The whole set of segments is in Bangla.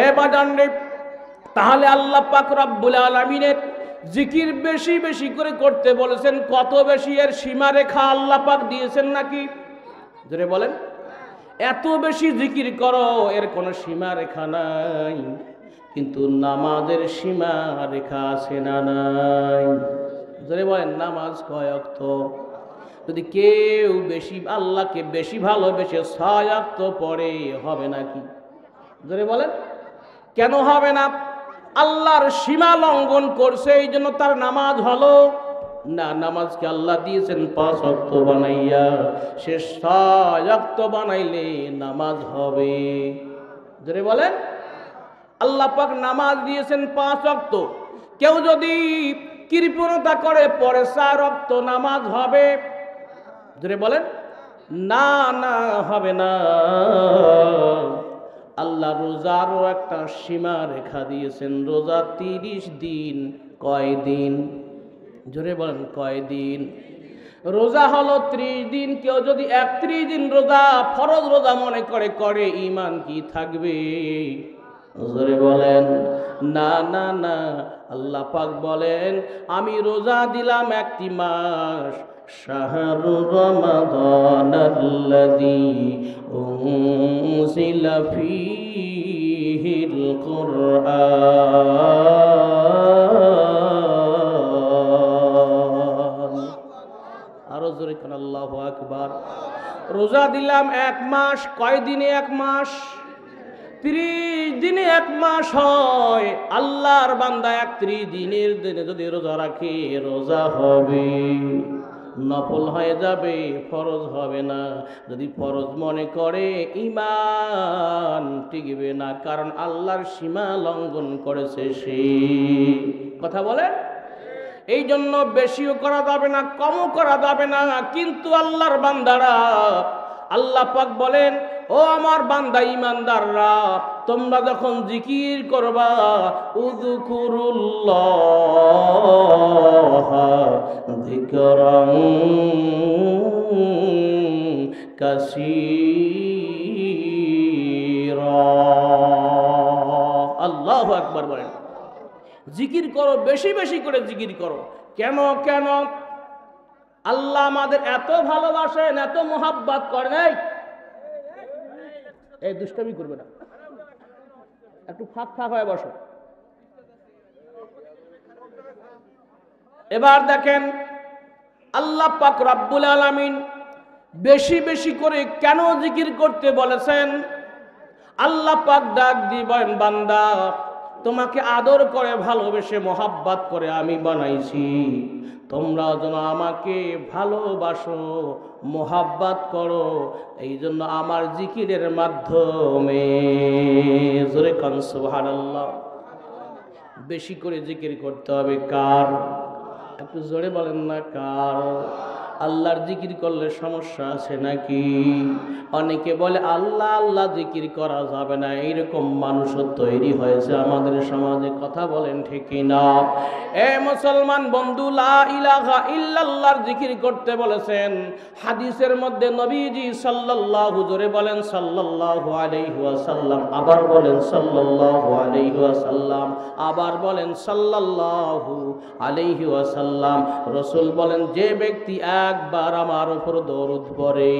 এ বাজান রে, তাহলে আল্লাহ পাক রব্বুল আলামিনের জিকির বেশি বেশি করে করতে বলেছেন। কত বেশি এর সীমারেখা আল্লাহ পাক দিয়েছেন নাকি? জোরে বলেন। এত বেশি জিকির করো, এর কোনো সীমারেখা নাই। কিন্তু নামাজের সীমারেখা আছে না নাই? জোরে বলেন, নামাজ কয় ওয়াক্ত? যদি কেউ বেশি আল্লাহকে বেশি ভালোবেসে 6 ওয়াক্ত পড়ে, হবে নাকি? জোরে বলেন, কেন হবে না? আল্লাহর সীমা লঙ্ঘন করছে, এই জন্য তার নামাজ হলো না। নামাজকে আল্লাহ দিয়েছেন 5 ওয়াক্ত বানাইয়া, সে 6 ওয়াক্ত বানাইলে নামাজ হবে। জোরে বলেন, আল্লাহ পাক নামাজ দিয়েছেন 5 ওয়াক্ত। কেউ যদি কৃপণতা করে পরে 4 ওয়াক্ত নামাজ হবে। জোরে বলেন, না না, হবে না। আল্লাহ রোজারও একটা সীমা রেখা দিয়েছেন। রোজা 30 দিন। কয় দিন? জোরে বলেন, কয় দিন? রোজা হলো 30 দিন। কেউ যদি 31 দিন রোজা ফরজ রোজা মনে করে ঈমান কি থাকবে? জোরে বলেন, না না না। আল্লাহ পাক বলেন, আমি রোজা দিলাম একটি মাস, শাহরু রমাদানাল্লাযী উনজিলা ফীহিল কুরআন। আরো জোরে কোন আল্লাহু আকবার। রোজা দিলাম 1 মাস। কয় দিনে 1 মাস? 30 দিনে 1 মাস হয়। আল্লাহর বান্দা 31 দিনের দিনে যদি রোজা রাখে, রোজা হবে, নফল হয়ে যাবে, ফরজ হবে না। যদি ফরজ মনে করে, ঈমান টিকবে না, কারণ আল্লাহর সীমা লঙ্ঘন করেছে সে। কথা বলে, এই জন্য বেশিও করা যাবে না, কমও করা যাবে না। কিন্তু আল্লাহর বান্দারা, আল্লাহ পাক বলেন, ও আমার বান্দা ঈমানদাররা, তোমরা যখন জিকির করবা, উযকুরুল্লাহ যিকরান কাসীরা। আল্লাহু আকবার বলেন। জিকির করো, বেশি বেশি করে জিকির করো। কেন কেন? আল্লাহ আমাদের এত ভালোবাসেন, এত মোহাব্বত করেন। এই দুষ্টামি করবে না, একটু ফাঁক ফাঁক হয়ে বসো। এবার দেখেন, আল্লাহ পাক রব্বুল আলামিন বেশি বেশি করে কেন জিকির করতে বলেছেন? আল্লাহ পাক ডাক দিবেন, বান্দা তোমাকে আদর করে, ভালোবেসে, মোহাব্বত করে আমি বানাইছি। তোমরা যেন আমাকে ভালোবাসো, মোহাব্বত করো। এই জন্য আমার জিকিরের মাধ্যমে, জোরে কান সুবহানাল্লাহ, বেশি করে জিকির করতে হবে। কার? একটু জোরে বলেন না, কার? আল্লাহর জিকির করলে সমস্যা আছে নাকি? অনেকে বলে আল্লাহ আল্লাহ জিকির করা যাবে না, এইরকম মানুষও তৈরি হয়েছে আমাদের সমাজে। কথা বলেন ঠিক না? এ মুসলমান বন্ধু, লা ইলাহা ইল্লাল্লাহর জিকির করতে বলেছেন। হাদিসের মধ্যে নবীজি সাল্লাল্লাহু, জোরে বলেন সাল্লাল্লাহু আলাইহি ওয়াসাল্লাম, আবার বলেন সাল্লাল্লাহু আলাইহি ওয়াসাল্লাম, আবার বলেন সাল্লাল্লাহু আলাইহি ওয়াসাল্লাম। রাসূল বলেন, যে ব্যক্তি একবার আমার উপর দরুদ পড়ে,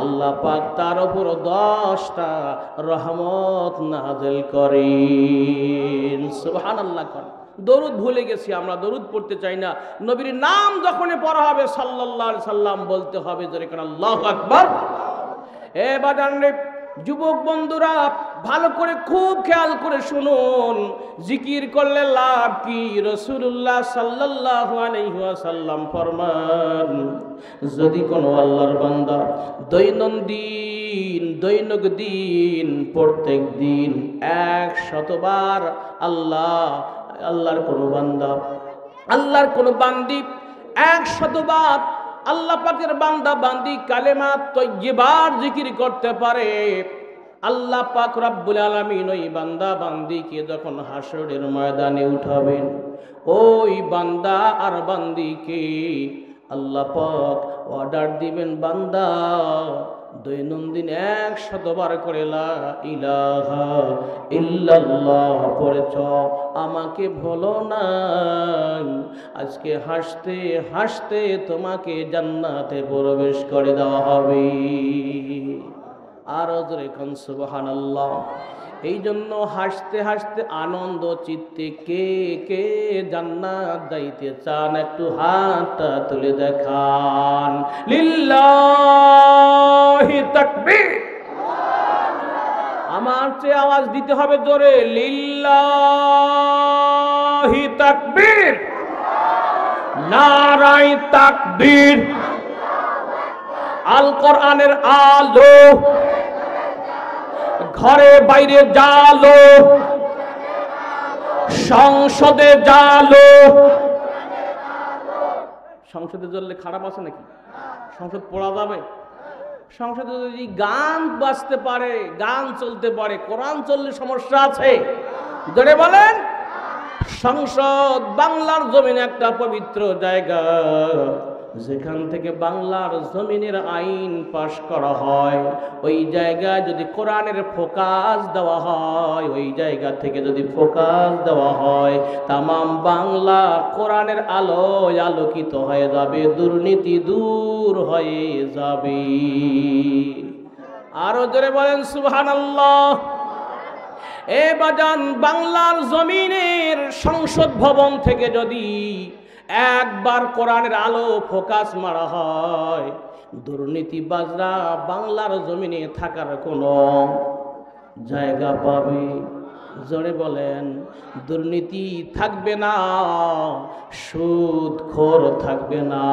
আল্লাহ পাক তার উপর 10টা রহমত নাযিল করেন। সুবহানাল্লাহ। দরুদ ভুলে গেছি আমরা, দরুদ পড়তে চাই না। নবীর নাম যখনই পড়া হবে সাল্লাল্লাহু আলাইহি সাল্লাম বলতে হবে, জোরে করে আল্লাহু আকবার। এ বাজান রে, যুবক বন্ধুরা, ভালো করে খুব খেয়াল করে শুনুন। জিকির করলে লাভ কি? রাসূলুল্লাহ সাল্লাল্লাহু আলাইহি ওয়াসাল্লাম ফরমান, যদি কোনো আল্লাহর বান্দা দৈনিক প্রত্যেক দিন 100 বার আল্লাহর কোনো বান্দি 100 বার আল্লাহ পাকের বান্দা বান্দি কালেমা তয়্যিবার জিকির করতে পারে, আল্লাহ পাক রব্বুল আলামিন ওই বান্দা বান্দিকে যখন হাসরের ময়দানে উঠাবেন, ওই বান্দা আর বান্দিকে আল্লাহ পাক অর্ডার দিবেন, বান্দা দৈনন্দিন 100 বার করে লা ইলাহা ইল্লাল্লাহ পড়েছ, আমাকে ভুলো না। আজকে হাসতে হাসতে তোমাকে জান্নাতে প্রবেশ করে দেওয়া হবে। আর জোরে কোন সুবহানাল্লাহ। এই জন্য হাসতে হাসতে আনন্দ চিত্তে কে কে জান্নাত যাইতে চান একটু হাতটা তুলে দেখান। লিল্লাহি তাকবীর। আমার চেয়ে আওয়াজ দিতে হবে জোরে, লিল্লাহি তাকবীর, নারায়ে তাকবীর। আল কোরআনের আলো ঘরে বাইরে জালো, সংসদে জালো। সংসদে জ্বললে খারাপ আছে নাকি? সংসদ পড়া যাবে? সংসদে যদি গান বাজতে পারে, গান চলতে পারে, কোরআন চললে সমস্যা আছে? জোরে বলেন। সংসদ বাংলার জমিনে একটা পবিত্র জায়গা, যেখান থেকে বাংলার জমিনের আইন পাশ করা হয়। ওই জায়গায় যদি কোরআনের ফোকাস দেওয়া হয়, ওই জায়গা থেকে যদি ফোকাস দেওয়া হয়, তামাম বাংলা কোরআনের আলোয় আলোকিত হয়ে যাবে, দুর্নীতি দূর হয়ে যাবে। আরো জোরে বলেন সুবহানাল্লাহ। এ বাজান, বাংলার জমিনের সংসদ ভবন থেকে যদি একবার কোরআনের আলো ফোকাস মারা হয়, দুর্নীতিবাজরা বাংলার জমিনে থাকার কোনো জায়গা পাবে? জোরে বলেন। দুর্নীতি থাকবে না, সুদখোর থাকবে না,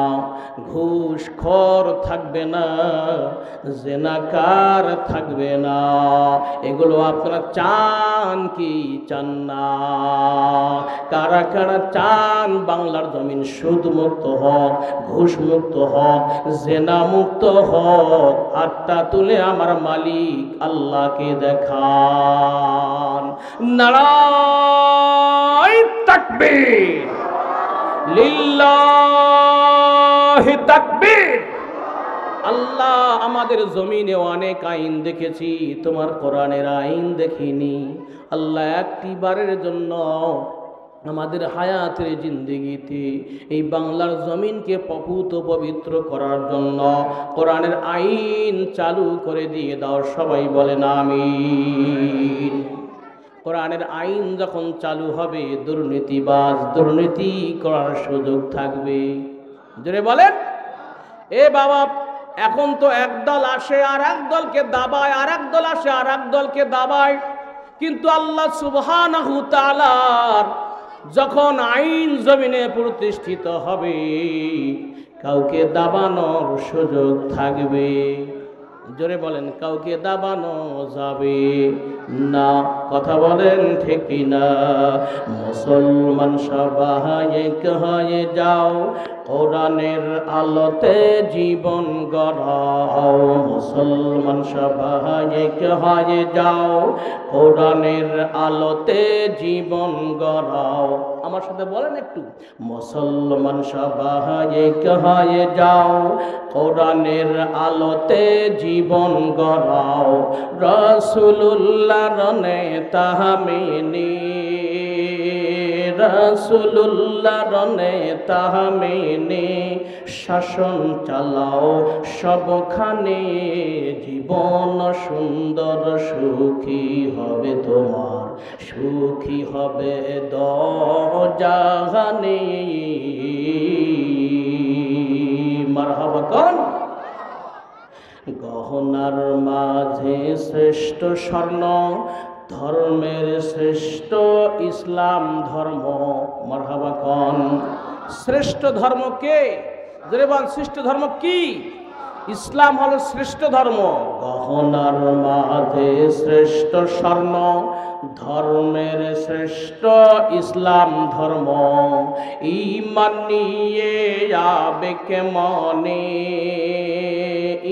ঘুষখোর থাকবে না, জেনাকার থাকবে না। এগুলো আপনারা চান কি চান না? কারা কারা চান বাংলার জমিন সুদ মুক্ত হোক, ঘুষ মুক্ত হোক, জেনা মুক্ত হোক? হাতটা তুলে আমার মালিক আল্লাহকে দেখান। নারায়ে তাকবীর, লিল্লাহি তাকবীর। আল্লাহ, আমাদের জমিনে অনেক আইন দেখেছি, তোমার কোরআনের আইন দেখিনি। আল্লাহ, একটি বারের জন্য আমাদের হায়াতের জিন্দেগিতে এই বাংলার জমিনকে পবিত্র করার জন্য কোরআনের আইন চালু করে দিয়ে দাও। সবাই বলেন আমিন। কোরআনের আইন যখন চালু হবে, দুর্নীতিবাজ দুর্নীতি করার সুযোগ থাকবে। জোরে বলেন। এ বাবা, এখন তো একদল আসে আর এক দলকে দাবায়, আর এক দল আসে আর এক দলকে দাবায়। কিন্তু আল্লাহ সুবহানাহু তাআলার যখন আইন জমিনে প্রতিষ্ঠিত হবে, কাউকে দাবানোর সুযোগ থাকবে? জোরে বলেন, কাউকে দাবানো যাবে না। কথা বলেন ঠিক কিনা? মুসলমান সবাই এক হয়ে যাও, কোরআনের আলোতে জীবন গড়াও। মুসলমান সবাই এক হয়ে যাও, কোরআনের আলোতে জীবন গড়াও। আমার সাথে বলেন একটু, মুসলমান সবাই এক হয়ে যাও, কোরআনের আলোতে জীবন গড়াও। রাসূলুল্লাহর নেতা মেনে, রাসূলুল্লাহর নেতা মেনে শাসন চালাও সবখানে। জীবন সুন্দর সুখী হবে তোমার, সুখী হবে দোজাহানে। মারহাবা কোন? গহনার মাঝে শ্রেষ্ঠ স্বর্ণ, ধর্মের শ্রেষ্ঠ ইসলাম ধর্ম। মারহাবা কোন? শ্রেষ্ঠ ধর্ম কে? জোরেবান, শ্রেষ্ঠ ধর্ম কি? ইসলাম হলো শ্রেষ্ঠ ধর্ম। গহনার মাঝে শ্রেষ্ঠ স্বর্ণ, ধর্মের শ্রেষ্ঠ ইসলাম ধর্ম। ঈমান নিয়ে আবেগ মনে,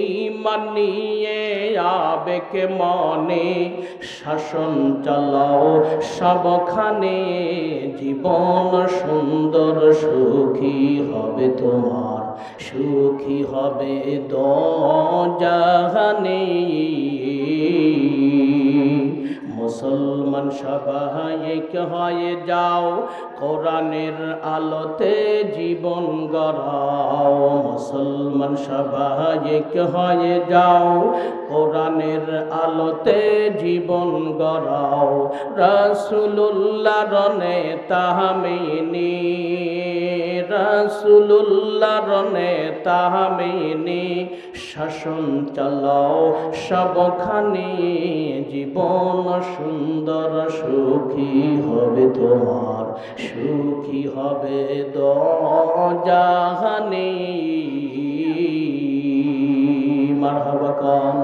ঈমান নিয়ে আবেগ মনে শাসন চালাও সবখানে। জীবন সুন্দর সুখী হবে তোমার, সুখী হবে দোজাহানে। মুসলমান সবাই এক হয়ে যাও, কোরআনের আলোতে জীবন গড়াও। মুসলমান সবাই এক হয়ে যাও, কোরআনের আলোতে জীবন গড়াও। রাসূলুল্লাহর নেতা মেনে, রাসূলুল্লাহর নেতা মেনে শাসন চালাও সবখানে। জীবন সুন্দর সুখী হবে তোমার, সুখী হবে দোজাহানে। মারহাবা কাম।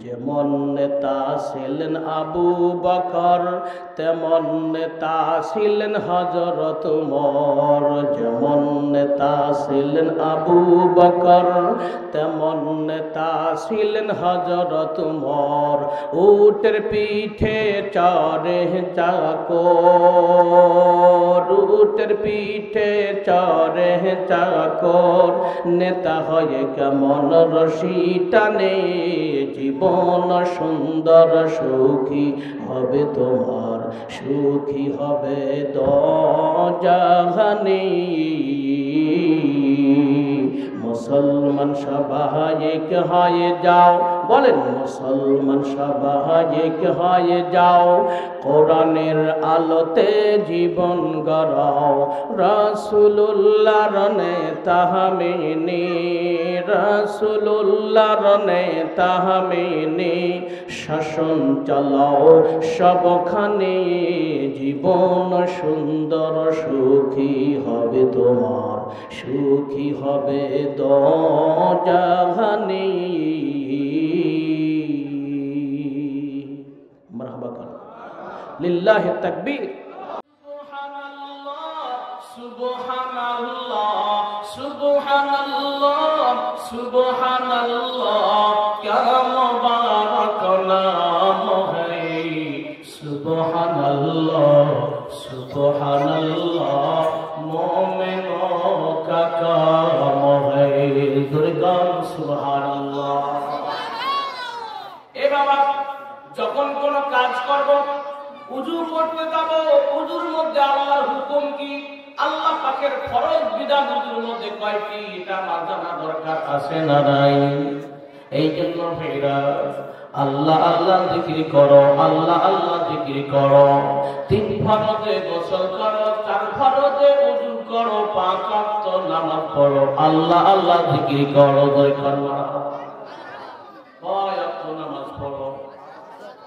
যেমন নেতা ছিলেন আবু বকর, তেমন নেতা ছিলেন হযরত ওমর। যেমন নেতা ছিলেন আবু বকর, তেমন নেতা ছিলেন হযরত ওমর। উটের পিঠে চড়ে চাকর, উটের পিঠে চড়ে চাকর। নেতা হয়ে কেমন রশি টানে, জীবন সুন্দর সুখী হবে তোমার, সুখী হবে দোজাহানে। মুসলমান সবাই এক হয়ে যাও, বলেন মুসলমান সবাই এক হয়ে যাও, কোরআনের আলোতে জীবন গড়াও। রাসূলুল্লাহর নেতা মেনে, রাসূলুল্লাহর নেতা মেনে শাসন চালাও সবখানে। জীবন সুন্দর সুখী হবে তোমার, সুখী হবে দোজাহানে। মারহাবা কর, লিল্লাহি তাকবীর। সুবহানাল্লাহ সুবহানাল্লাহ সুবহানাল্লাহ, ক্যা মুবারক নাম है। সুবহানাল্লাহ সুবহানাল্লাহ, মোমেনों का काम है। দুর্গা সুবহানাল্লাহ। এ বাবা, যখন কোন কাজ করব, উযু করতে যাব, উযুর মধ্যে আল্লাহর হুকুম কি, আল্লাহ পাকের ফরজ বিধান উযুর মধ্যে কয়টি, এটা আমার জানা দরকার আছে না নাই? এই জন্য ভাইরা আল্লাহ আল্লাহ জিকির করো, আল্লাহ আল্লাহ জিকির করো। 3 ফরজে গোসল করো, 4 ফরজে উযু করো, 5 ওয়াক্ত নামাজ পড়ো, আল্লাহ আল্লাহ জিকির করো। দরকার কয় ওয়াক্ত নামাজ পড়ো?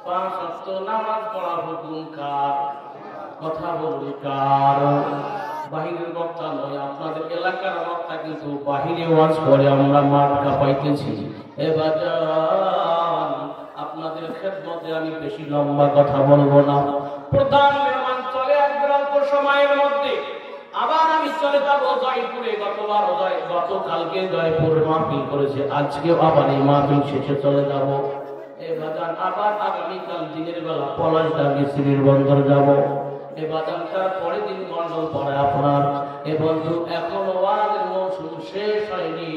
5 ওয়াক্ত নামাজ পড়া হুকুম কার? কথা বলবি কার? বাহিরের বক্তা নয়, আপনাদের এলাকার বক্তা, কিন্তু বাহিরে ওয়াজ করে আমরা মাঠ কাঁপাইতেছি। এবার আপনাদের খেদমতে আমি বেশি লম্বা কথা বলবো না। প্রধান মেহমান চলে আসবে অল্প সময়ের মধ্যে। আবার আমি চলে যাবো জয়পুরে। গতকালকে জয়পুর মাহফিল করেছে, আজকেও আবার এই মাহফিল শেষে চলে যাব। এবার আবার আগামীকাল দিনের বেলা পলাশডাঙ্গি শ্রীর বন্দর যাব। এবার তারপরে দিন মন্ডল পরে আপনার। এ বন্ধু, এখনো ওয়াজের মৌসুম শেষ হয়নি।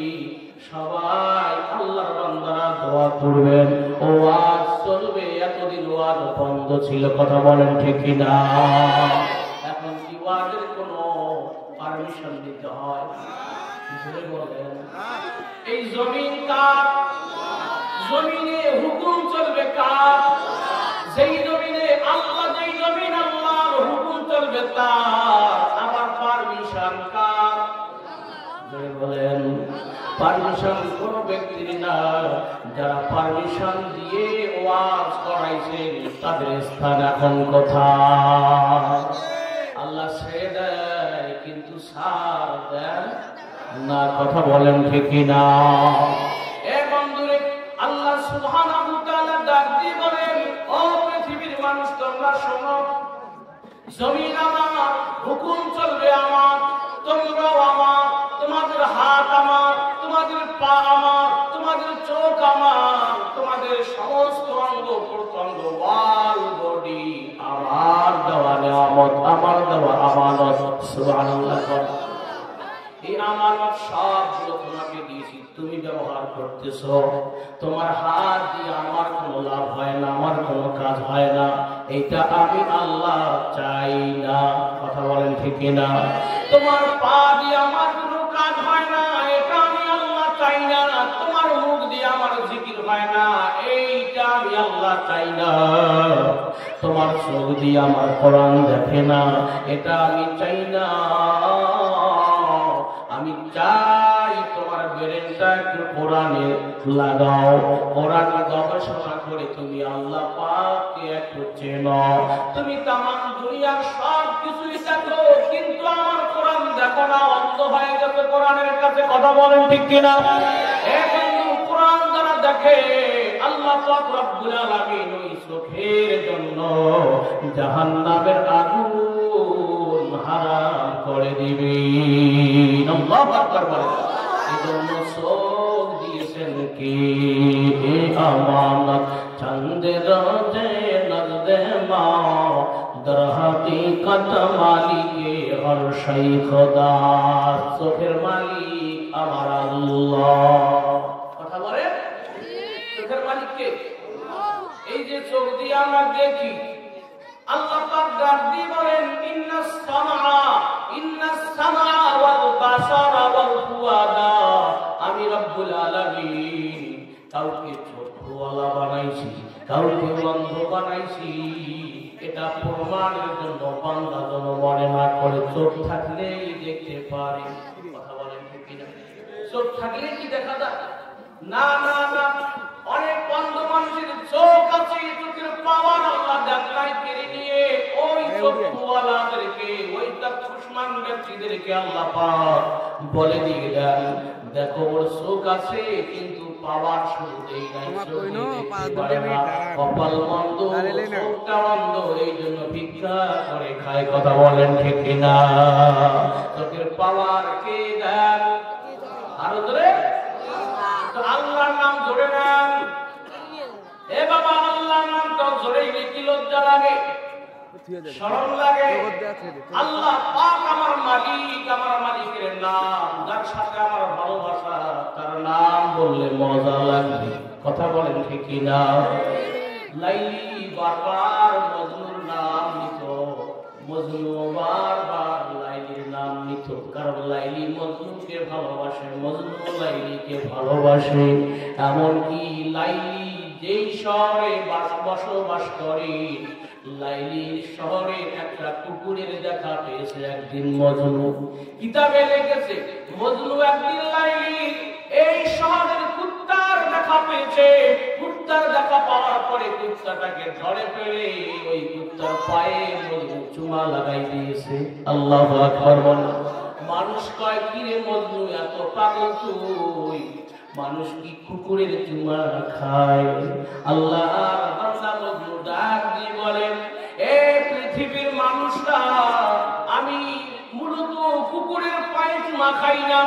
সবাই আল্লাহর বান্দারা দোয়া করবেন, ওয়াজ চলবে। এতদিন ওয়াজ বন্ধ ছিল, কথা বলেন ঠিক কিনা? এখন কি ওয়াজের কোনো পারমিশন দিতে হয়? বলেন, এই জমিন কার? জমিনে হুকুম চলবে কার? যেই জমিনে আল্লাহ, যেই জমিন আল্লাহর হুকুম চলবে তার। আবার পারমিশন কার? বলেন, পারমিশন কোন ব্যক্তির না। যারা পারমিশন দিয়ে ওয়াজ করাইছে তাদের স্থান এখন কোথায়? আল্লাহ ছেড়ে দেয় কিন্তু সার দেন না, কথা বলেন ঠিক কিনা? এ বন্ধুরে, আল্লাহ সুবহানাহু ওয়া তাআলা ডাক দিয়ে বলেন, ও পৃথিবীর মানুষ তোমরা শোনো, জমিন আমার, হুকুম চলবে আমার, তোমরাও আমার, তোমাদের হাত আমার, তোমাদের পা আমার, তোমাদের চোখ আমার, তোমাদের সমস্ত অঙ্গ প্রত্যঙ্গ, ওয়াল বডি আমার দেওয়া নিয়ামত, আমার দেওয়া আমানত। সুবহানাল্লাহ। এই আমানত সবগুলো তোমাকে দিয়েছি, তুমি ব্যবহার করতেছো। তোমার হাত দিয়ে আমার কোনো লাভ হয় না, আমার কোনো কাজ হয় না, এটা আমি আল্লাহ চাই না। কথা বলেন ঠিক না? তোমার পা দিয়ে আমার কোনো কাজ হয় না, এটা আমি আল্লাহ চাই না। তোমার মুখ দিয়ে আমার জিকির হয় না, এইটা আমি আল্লাহ চাই না। তোমার চোখ দিয়ে আমার কোরআন দেখে না, এটা আমি চাই না। আমি চাই তোমার ব্রেনটা একটু কোরআনে লাগাও, কোরআন গবেষণা করে তুমি আল্লাহ পাককে একটু চেনো। তুমি তামাম দুনিয়ার সব কিছুই দেখো, কিন্তু আমার কোরআন দেখো না, অন্ধ হয়ে গেছে কোরআনের কাছে। কথা বলেন ঠিক কিনা? এখন কোরআন যারা দেখে আল্লাহ পাক রব্বুল আলামিন ওই চোখের জন্য জাহান্নামের আগুন হারাম করে দিবেন। আল্লাহু আকবার বলেন। এজন্য চোখ দিয়েছেন কি আমানত চন্দে রোজে নজদে মা দর হাকিকত মালিকে হর শাই খোদা। চোখের মালিক আমার আল্লাহ। কথা বলেন, চোখের মালিক কে? এই যে চোখ দিয়ে আমরা দেখি, আল্লাহ পাক ডাক দিয়ে বলেন ইন্নাস সামআ ওয়াল বাসারা ওয়াল ফুআদা। আমি রব্বুল আলামিন কাউকে চোখওয়ালা বানাইছি, কাউকে অন্ধ বানাইছি। এটা প্রমাণের জন্য বান্দা যেন মনে না করে চোখ থাকলেই দেখতে পারে। কথা বলেন ঠিক না? চোখ থাকলে কি দেখা যায়? না না না, অনেক অন্ধ মানুষের চোখ আছে, চোখের পাওয়ার আল্লাহ দেখাই কেড়ে নিয়ে ওই চোখওয়ালাদেরকে, ওই তাকসমান ব্যক্তিদেরকে আল্লাহ পাক বলে দিয়ে দেন, দেখো ওর চোখ আছে কিন্তু পাওয়ার শুরুতেই নাই, কপাল মন্দ, চোখটা অন্ধ, এই জন্য ভিক্ষা করে খায়। কথা বলেন ঠিক না? চোখের পাওয়ার কে দেন? আরো ধরে আল্লাহর নাম ধরে নেন। এ বাবা, আল্লাহর নামটা ধরে কি লজ্জা লাগে, শরম লাগে? আল্লাহ পাক আমার মালিক, আমার মালিকের নাম, যার সাথে আমার ভালোবাসা, তার নাম বললে মজা লাগবে। কথা বলেন ঠিক না? লাইলি বারবার মজনুর নাম নিত, মজনু বারবার লাইলির নাম নিত, কারণ লাইলি মজনুকে ভালোবাসে, মজনু লাইলিকে ভালোবাসে। এমনকি লাইলি যেই শহরে বসবাস করে, লাইলির শহরে একটা কুকুরের দেখা পেয়েছে একদিন মজনু। কিতাবে লিখেছে মজনু একদিন লাইলি এই শহরের কুত্তার দেখা পেয়েছে। কুত্তার দেখা পাওয়ার পরে কুত্তাটাকে ধরে ফেলে ওই কুত্তার পায়ে মজনু চুমা লাগাই দিয়েছে। আল্লাহু আকবার বলেন। মানুষ কয় কি রে মজনু, এত পাগল তুই? মানুষ কি কুকুরের চুমা খায়? আল্লাহ বান্দা মজনু ডাক দিয়ে বলেন, এ পৃথিবীর মানুষরা, আমি মূলত কুকুরের পায়ে চুমা খাই না।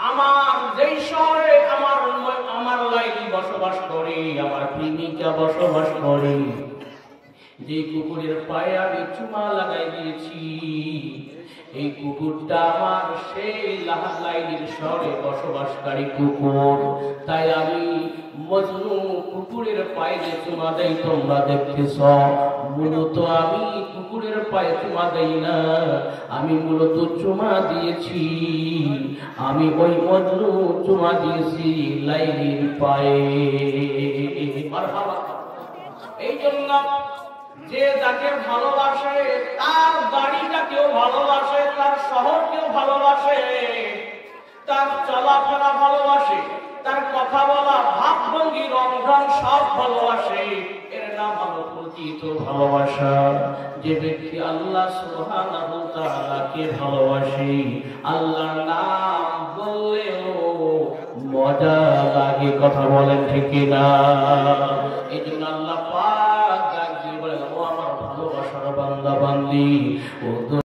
আমার যেই শহরে আমার লাইলি বসবাস করে, আমার প্রেমিকা বসবাস করে, যে কুকুরের পায়ে আমি চুমা লাগাই দিয়েছি, এই কুকুরটা আমার সেই লাইলির শহরে বসবাসকারী কুকুর। তাই আমি মজনু কুকুরের পায়ে যে চুমা দেই তোমরা দেখতেছ, মূলত আমি কুকুরের পায়ে চুমা দেই না, আমি মূলত চুমা দিয়েছি, আমি ওই মজনু চুমা দিয়েছি লাইলির পায়ে। এই জন্য যে যাকে ভালোবাসে তার বাড়িটাকেও ভালোবাসে, তার শহরকেও ভালোবাসে, তার চলাফেরা ভালোবাসে, তার কথা বলা, ভাবভঙ্গি, রংঢং সব ভালোবাসে। এর নাম হলো প্রকৃত ভালোবাসা। যে ব্যক্তি আল্লাহ সুবহানাহু ওয়া তাআলাকে ভালোবাসে, আল্লাহর নাম বললেও মজা লাগে। কথা বলেন ঠিক না? এই জন্য